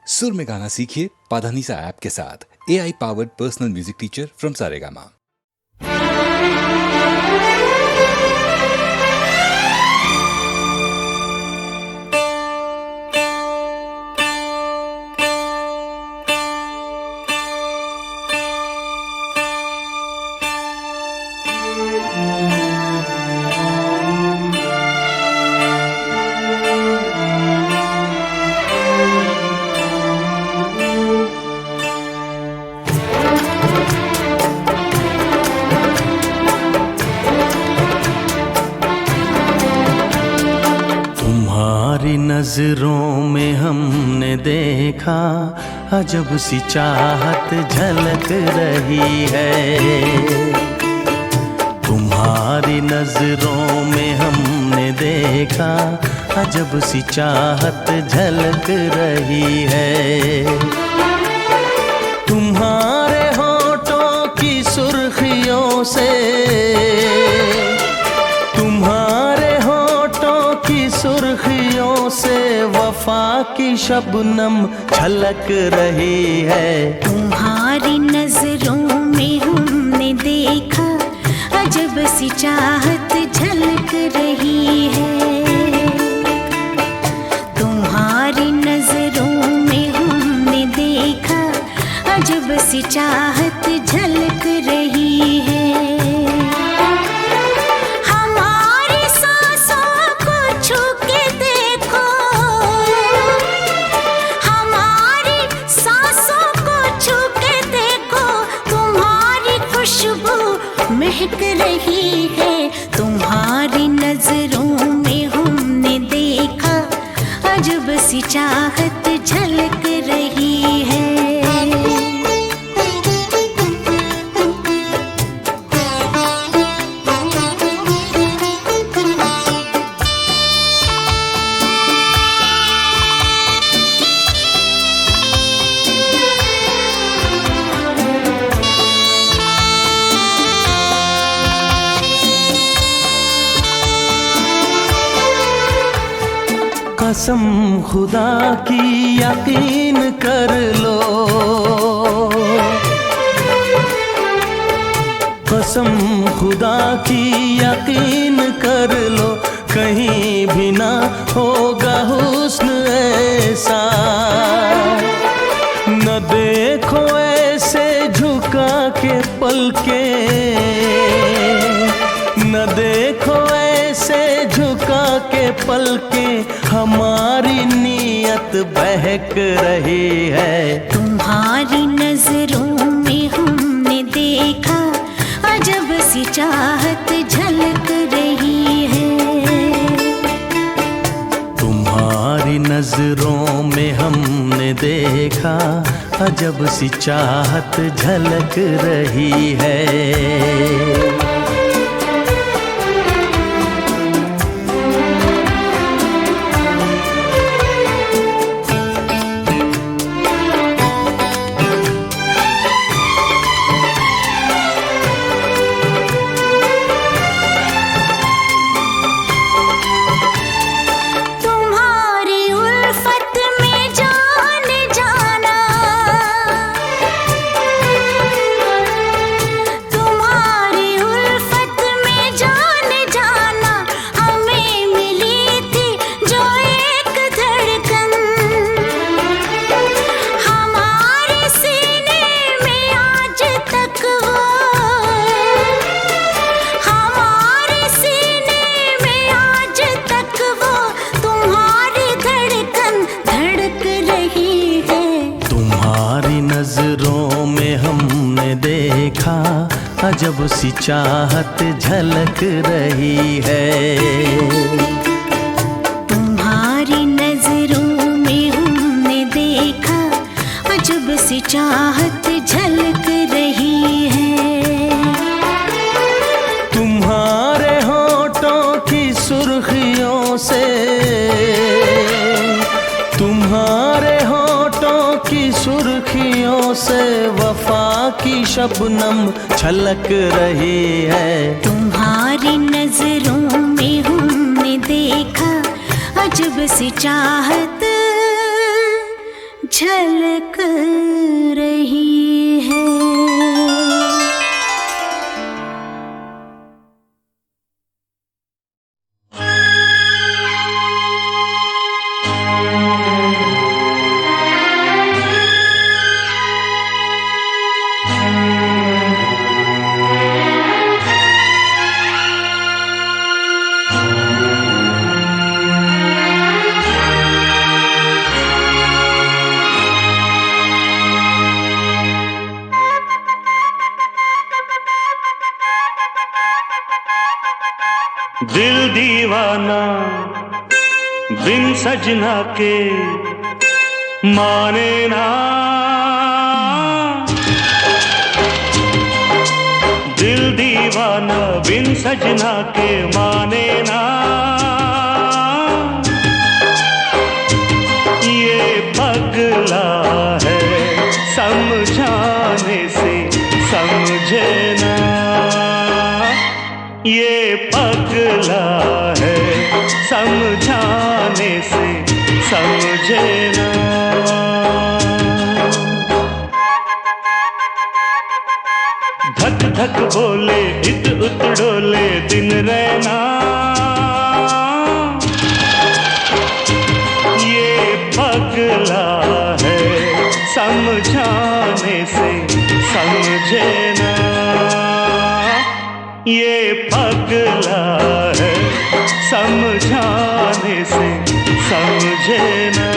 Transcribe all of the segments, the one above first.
सुर में गाना सीखिए पाधानीसा ऐप के साथ। AI powered personal music teacher from Saregama. नजरों में हमने देखा अजब सी चाहत झलक रही है। तुम्हारी नजरों में हमने देखा अजब सी चाहत झलक रही है। तुम्हारे होठों की सुर्खियों से, तुम्हारे होठों की सुर्खियों से वफा की शबनम छलक रही है। तुम्हारी नजरों में हमने देखा अजब सी चाहत झलक रही है। तुम्हारी नजरों में हमने देखा अजब सी चाहत झलक रही है। महक रही है। तुम्हारी नजरों में हमने देखा अजब सी चाहत झलक रही है। कसम खुदा की यकीन कर लो, कसम खुदा की यकीन कर लो, कहीं भी ना होगा हुस्न ऐसा। न देखो ऐसे झुका के पलके, न देखो ऐसे झुका के पलके, हमारी नीयत बहक रही है। तुम्हारी नजरों में हमने देखा अजब सी चाहत झलक रही है। तुम्हारी नजरों में हमने देखा अजब सी चाहत झलक रही है। नजरों में हमने देखा अजब सी चाहत झलक रही है। तुम्हारी नजरों में हमने देखा अजब सी चाहत झलक रही है। तुम्हारे होठों की सुर्खियों से, तुम्हारे होठों की सुर्खियों से वफा की शबनम छलक रही है। तुम्हारी नजरों में हमने देखा अजब सी चाहत झलक रही है। दिल दीवाना बिन सजना के माने ना, दिल दीवाना बिन सजना के माने ना, ये पगला है समझाने से समझे ना, ये पगला है समझाने से समझे ना। धक धक बोले इत उत डोले दिन रहना, ये पगला है समझाने से समझे ना, ये पगला है समझाने से समझे ना।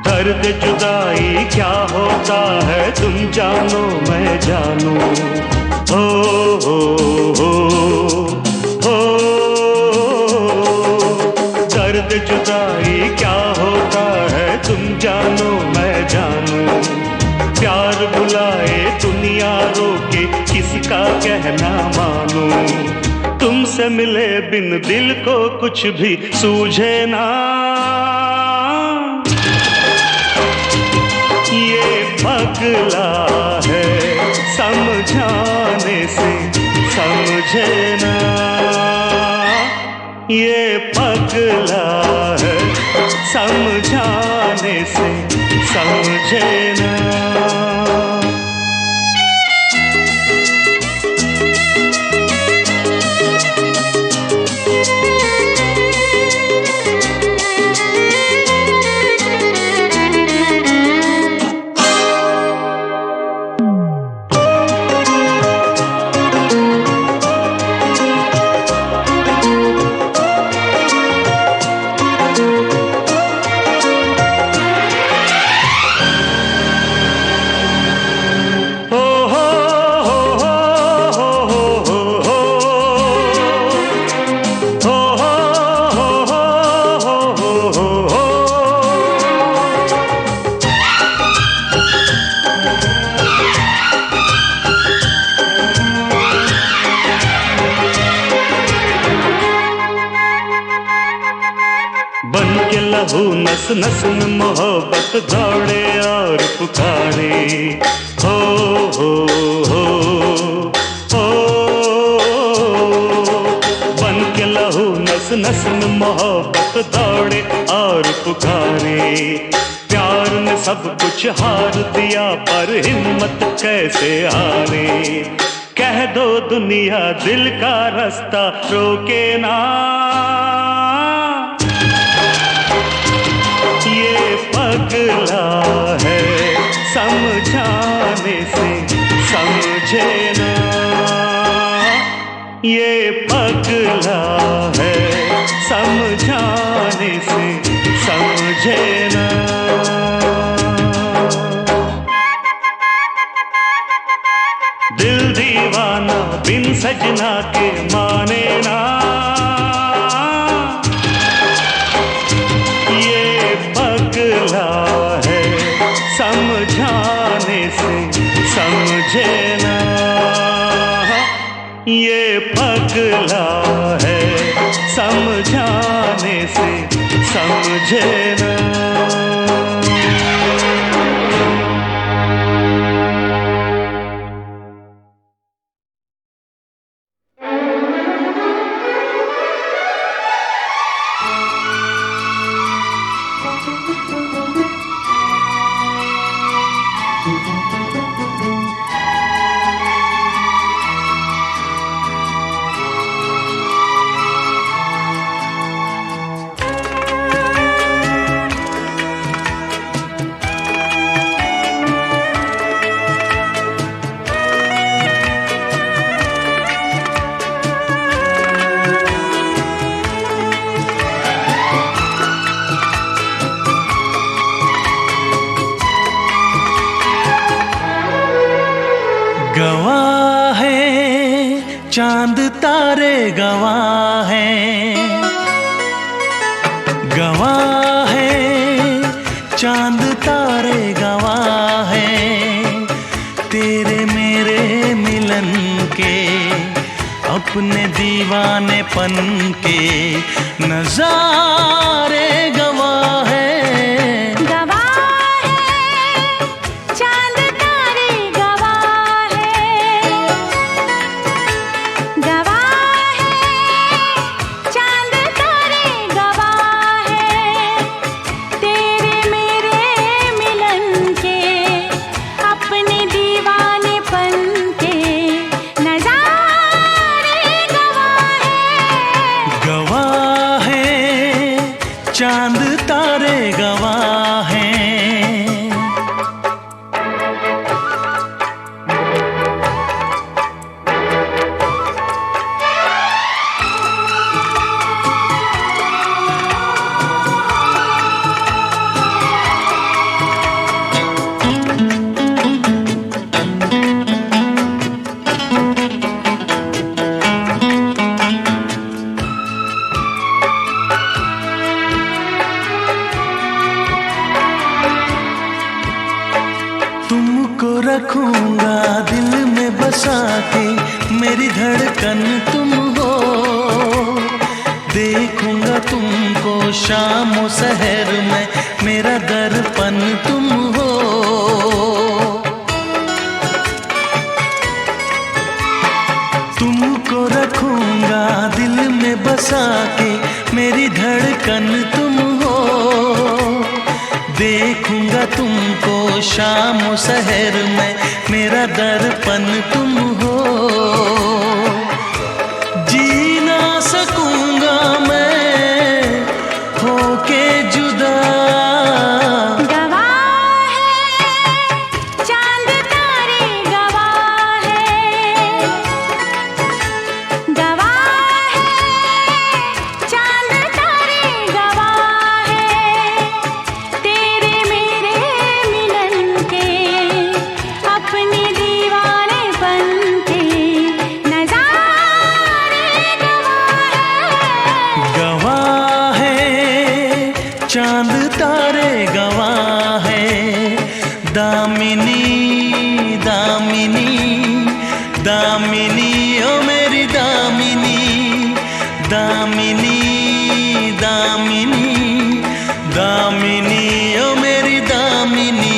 दर्द जुदाई क्या होता है तुम जानो मैं जानू, हो हो हो हो। दर्द जुदाई क्या होता है तुम जानो मैं जानू, प्यार बुलाए दुनिया रोके किसका कहना मानू, तुमसे मिले बिन दिल को कुछ भी सूझे ना, पगला है समझाने से समझे ना, ये पगला है समझाने से समझे ना। बन के लहू नस नस में मोहब्बत दौड़े और पुकारे, हो हो हो हो। बन के लहू नस नस में मोहब्बत दौड़े और पुकारे, प्यार ने सब कुछ हार दिया पर हिम्मत कैसे हारे, कह दो दुनिया दिल का रास्ता रोके ना, ये पगला है समझाने से समझे ना, ये पगला है समझाने से समझे ना। दिल दीवाना बिन सजना के माने ना। ये पगला है समझाने से समझे ना। ये पगला है समझाने से समझे ना। गवाह है चांद तारे गवाह है, गवाह है चांद तारे गवाह है तेरे मेरे मिलन के, अपने दीवानेपन के नजारे गवाह है। चांद तारे गवाह हैं। तुमको रखूंगा दिल में बसा के, मेरी धड़कन तुम हो। देखूंगा तुमको शाम और सहर में, मेरा दर्पण तुम हो। तुमको रखूंगा दिल में बसा के, मेरी धड़कन तुम हो। देखूंगा तुमको शाम शहर में, मेरा दर्पण तुम हो। जी ना सकूंगा मैं होके जुदा। गवाह है चांद तारे गवाह है, गवाह है चांद तारे गवाह है तेरे मेरे मिलन के, अपने दीवानेपन के नजारे गवाह है चांद तारे गवाह है। दामिनी दामिनी दामिनी ओ मेरी दामिनी, दामिनी दामिनी दामिनी ओ मेरी दामिनी।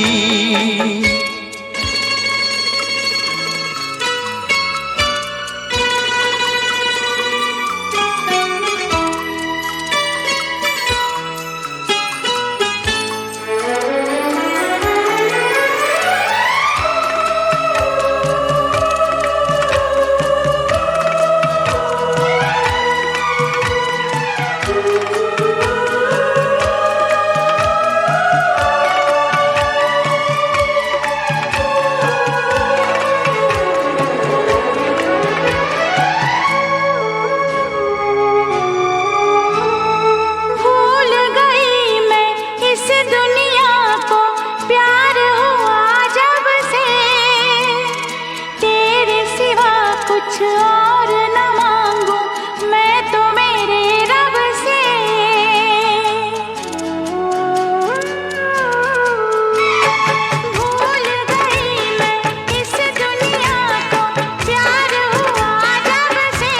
कुछ और न मांगू मैं तो मेरे रब से। भूल गई मैं इस दुनिया को, प्यार हुआ जब से।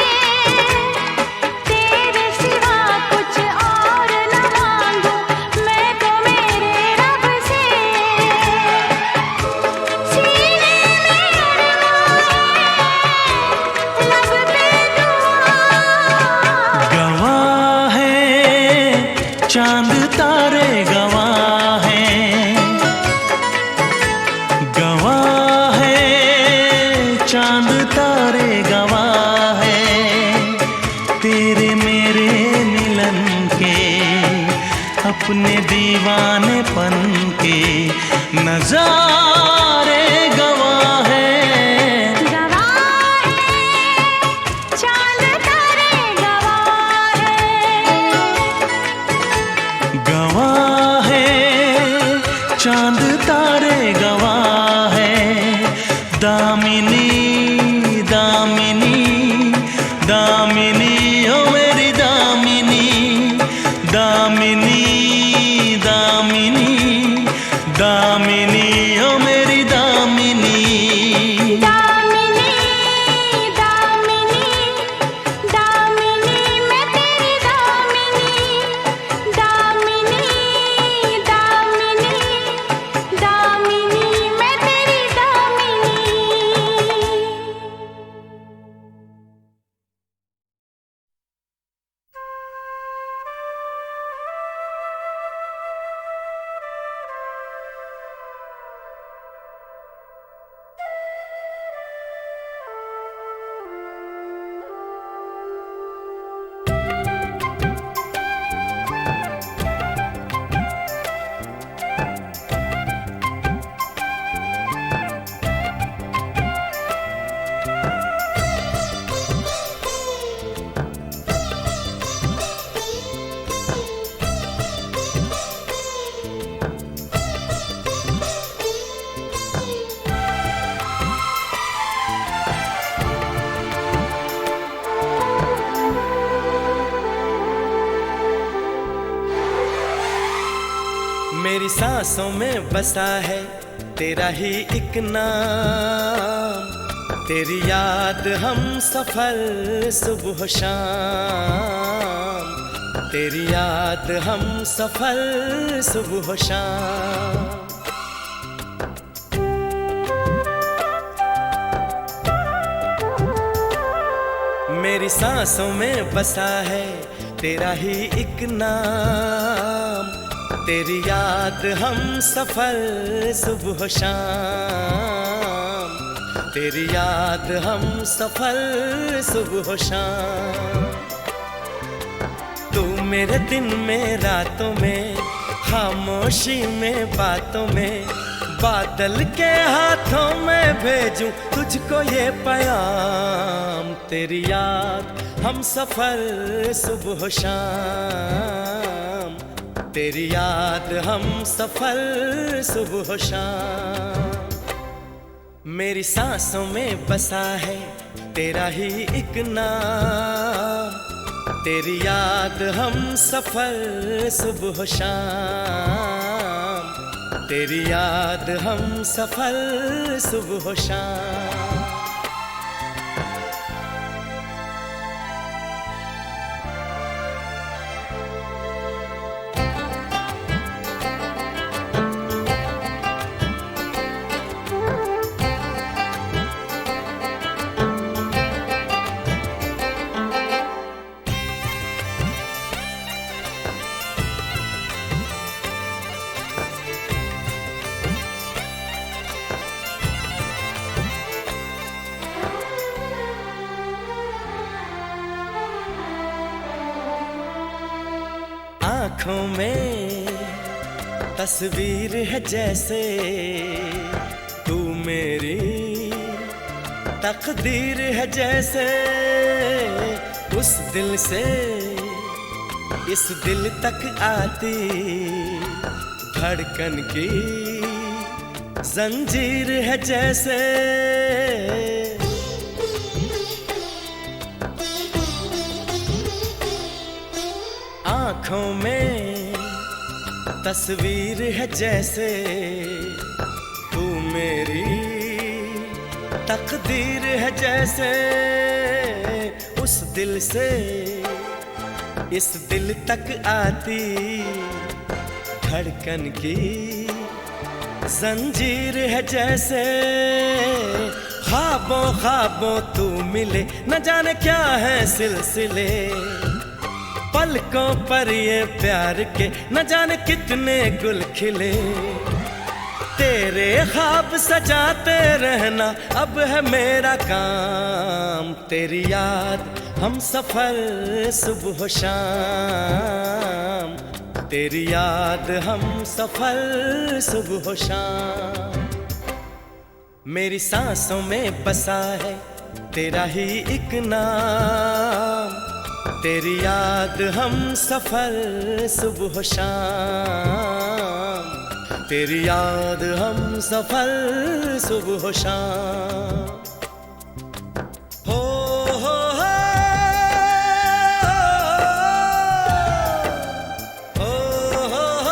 तेरे सिवा कुछ और न मांगू मैं तो मेरे रब से। सीने में लब पे गवाह है चांद तारे, गवाह है, गवाह है चांद तारे, गवाह है तेरे मेरे मिलन के, अपने दीवानेपन के नजारे गवाह है। गवाह है चांद तारे, गवाह है। गवाह है चांद तारे, गवाह है दामिनी, दामिनी, दामिनी ओ मेरी दामिनी, दामिनी, दामिनी, दामिनी ओ मेरी दामिनी। दामिनी, दामिनी, दामिनी मैं तेरी दामिनी। दामिनी, दामिनी, दामिनी मैं तेरी दामिनी। मेरी सांसों में बसा है तेरा ही एक नाम, तेरी याद हम सफर सुबह शाम, तेरी याद हम सफर सुबह शाम। मेरी सांसों में बसा है तेरा ही एक नाम, तेरी याद हम सफर सुबह शाम, तेरी याद हम सफर सुबह शाम। तू मेरे दिन में रातों में, खामोशी में बातों में, बादल के हाथों में भेजूं तुझको ये पैगाम। तेरी याद हम सफर सुबह शाम, तेरी याद हम सफर सुबह शाम। मेरी सांसों में बसा है तेरा ही एक नाम, तेरी याद हम सफर सुबह शाम, तेरी याद हम सफर सुबह शाम। आँखों में तस्वीर है जैसे तू मेरी तकदीर है जैसे, उस दिल से इस दिल तक आती धड़कन की जंजीर है जैसे। आँखों में तस्वीर है जैसे तू मेरी तकदीर है जैसे उस दिल से इस दिल तक आती धड़कन की जंजीर है जैसे ख्वाबों ख्वाबों तू मिले न जाने क्या है सिलसिले पलकों पर ये प्यार के न जाने कितने गुल खिले तेरे ख्वाब सजाते रहना अब है मेरा काम तेरी याद हम सफर सुबह शाम तेरी याद हम सफर सुबह शाम मेरी सांसों में बसा है तेरा ही एक नाम तेरी याद हम सफर सुबह शाम तेरी याद हम सफर सुबह शाम हो हो हो हो हो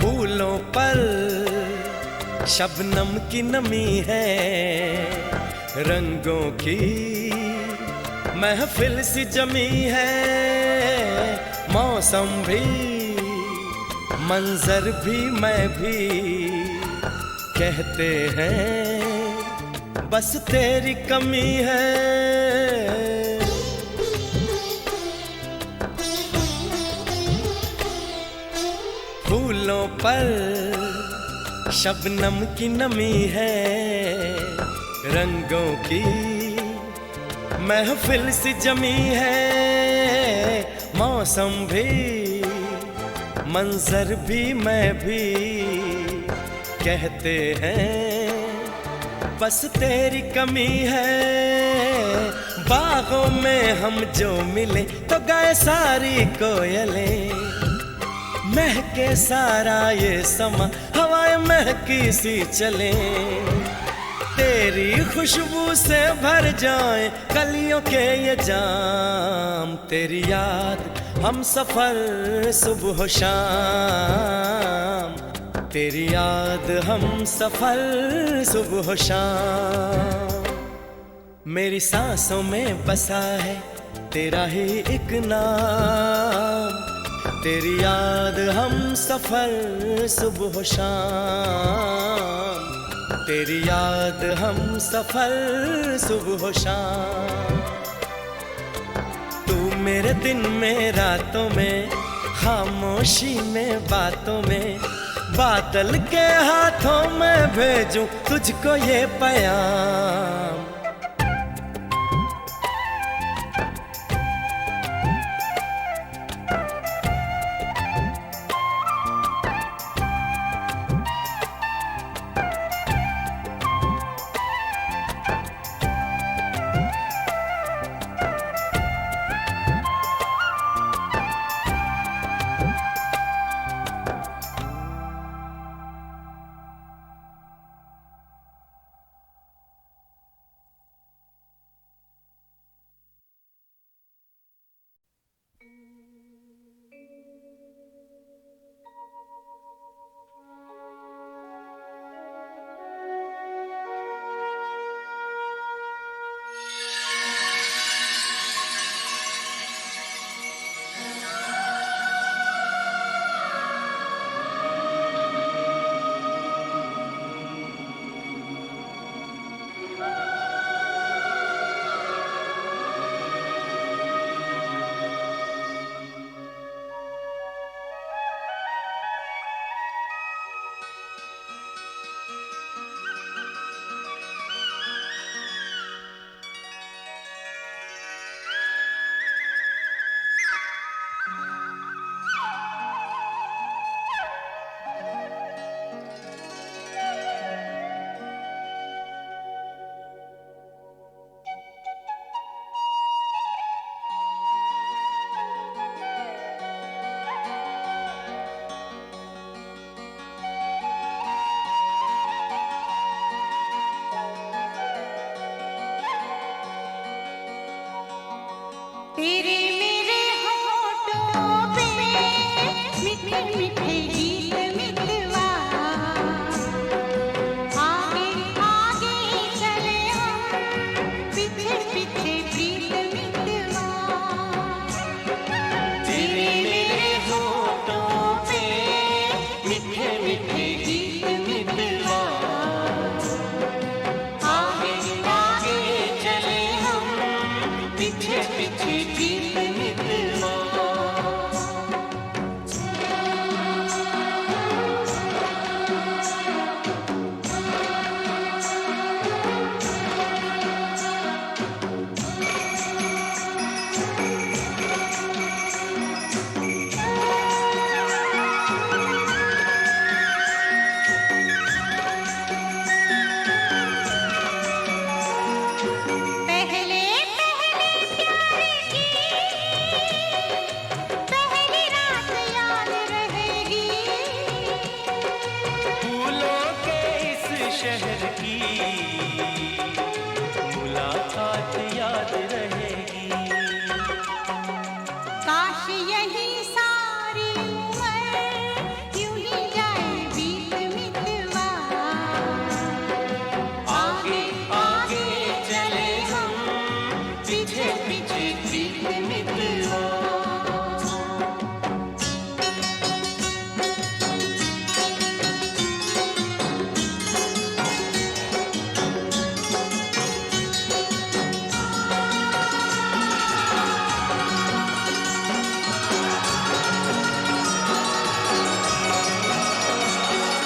फूलों पर शबनम की नमी है रंगों की महफिल सी जमी है मौसम भी मंजर भी मैं भी कहते हैं बस तेरी कमी है फूलों पर शबनम की नमी है रंगों की महफिल सी जमी है मौसम भी मंजर भी मैं भी कहते हैं बस तेरी कमी है बागों में हम जो मिले तो गाए सारी कोयलें महके सारा ये समा हवाएं महकी सी चले तेरी खुशबू से भर जाए कलियों के ये जाम तेरी याद हम सफर सुबह शाम तेरी याद हम सफर सुबह शाम मेरी सांसों में बसा है तेरा ही एक नाम तेरी याद हम सफर सुबह शाम तेरी याद हम सफर सुबह शाम तू मेरे दिन में रातों में खामोशी में बातों में बादल के हाथों में भेजूं तुझको ये पैगाम मीठे गीत मितवा आगे आगे चले हम पीछे पीछे प्रीत मितवा तेरे मेरे होठों पे मीठे मीठे गीत मितवा आगे आगे चले हम पीछे पीछे गीत मितवा पहले पहले प्यार की पहली रात याद रहेगी फूलों के इस शहर की मुलाकात याद रहेगी काश यही सारी उम्र यूं ही जाए बीत मितवा आगे आगे चले हम पीछे पीछे प्रीत मितवा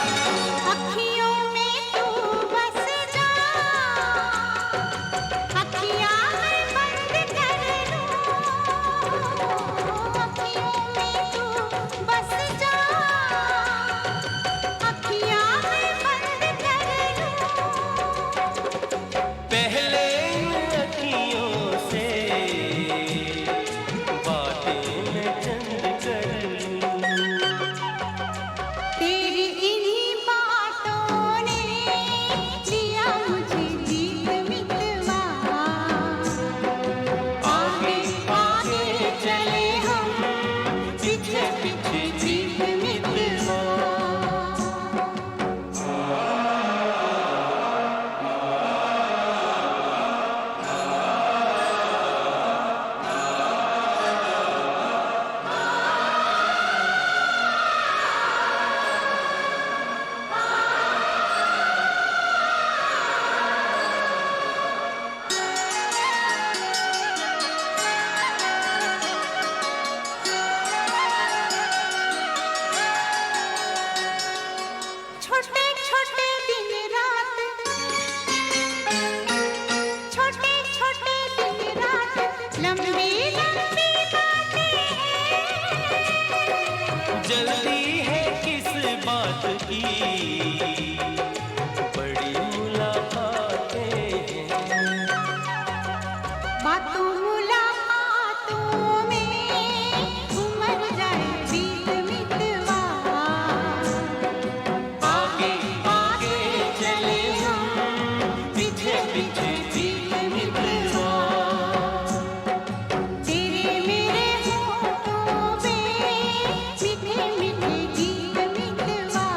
अखियों में तू बस जा अखियाँ मैं बंद कर लूं अखियों में तू बस जा अखियाँ मैं बंद कर लूं पहले इन अखियों से बातें मैं चंद कर लूं तेरी इन्हीं बातों ने लिया मुझे जीत मितवा आगे आगे चले हम पीछे पीछे जीत मितवा छोटे छोटे दिन रात छोटे छोटे दिन रात लंबी लंबी बातें हैं जल्दी है किस बात की बड़ी मुलाकातें हैं बातों मुलाकातों में उमर जाए बीत मितवा आगे आगे चले हम पीछे पीछे जीत मितवा तेरे मेरे होठों पे मीठे मीठे गीत मितवा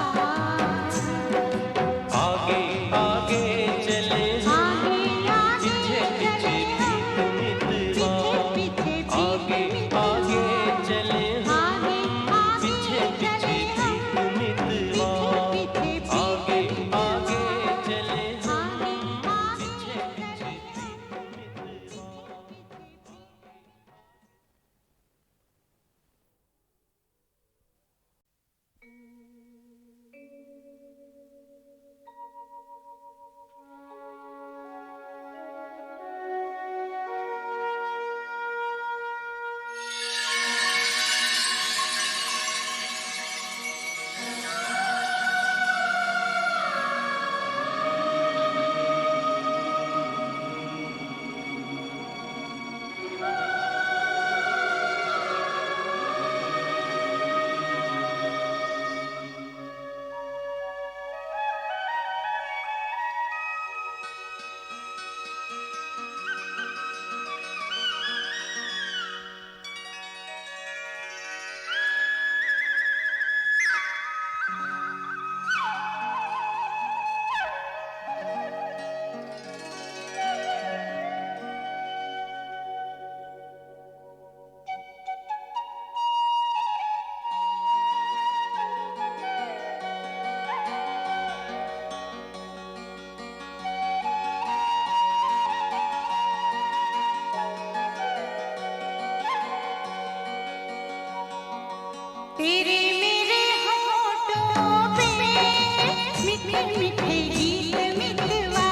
मीठे गीत मितवा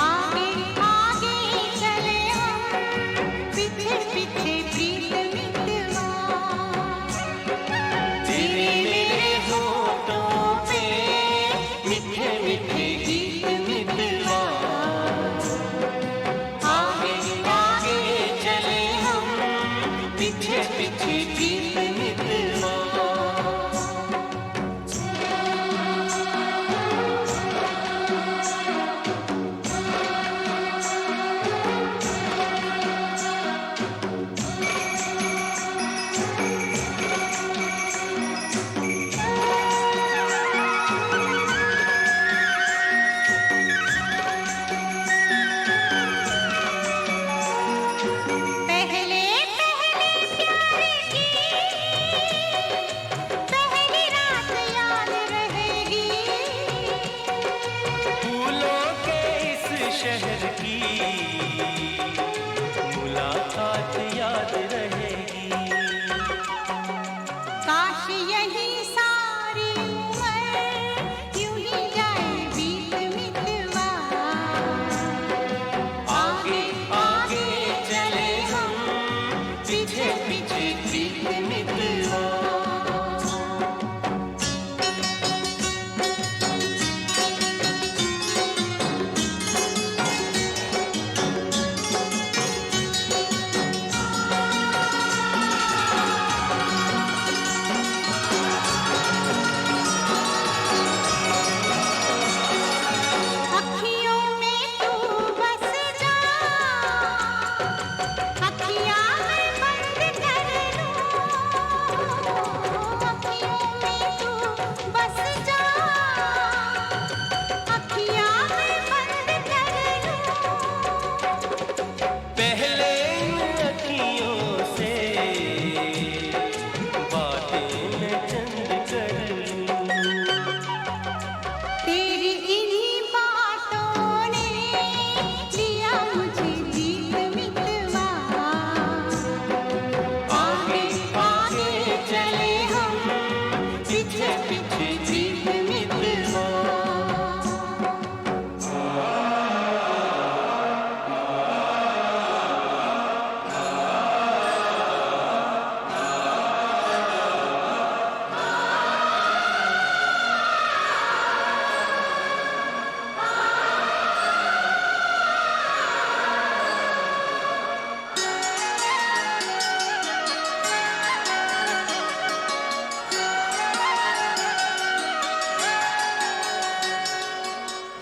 आगे आगे चले हम पीछे पीछे प्रीत मितवा तेरे मेरे होठों पे मीठे मीठे गीत मितवा आगे आगे चले हम पीछे पीछे प्रीत मितवा पहले पहले प्यार की पहली रात याद रहेगी फूलों के इस शहर की मुलाकात याद रहेगी। काश यही सारी उम्र यूं ही जाए बीत मितवा आगे आगे चले हम पीछे पीछे प्रीत मितवा अखियों में तू बस जा अखियाँ मैं बंद कर लूं अखियों में तू बस जा अखियाँ मैं बंद कर लूं पहले इन अखियों से बातें मैं चंद कर लूं। तेरी इन्हीं बातों ने लिया मुझे जीत मितवा आगे आगे चले हम पीछे पीछे प्रीत मितवा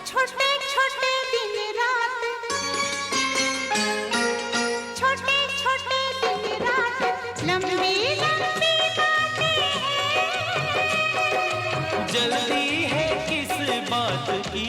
छोटे छोटे दिन रात छोटे छोटे दिन रात लंबी लंबी बातें हैं जल्दी है किस बात की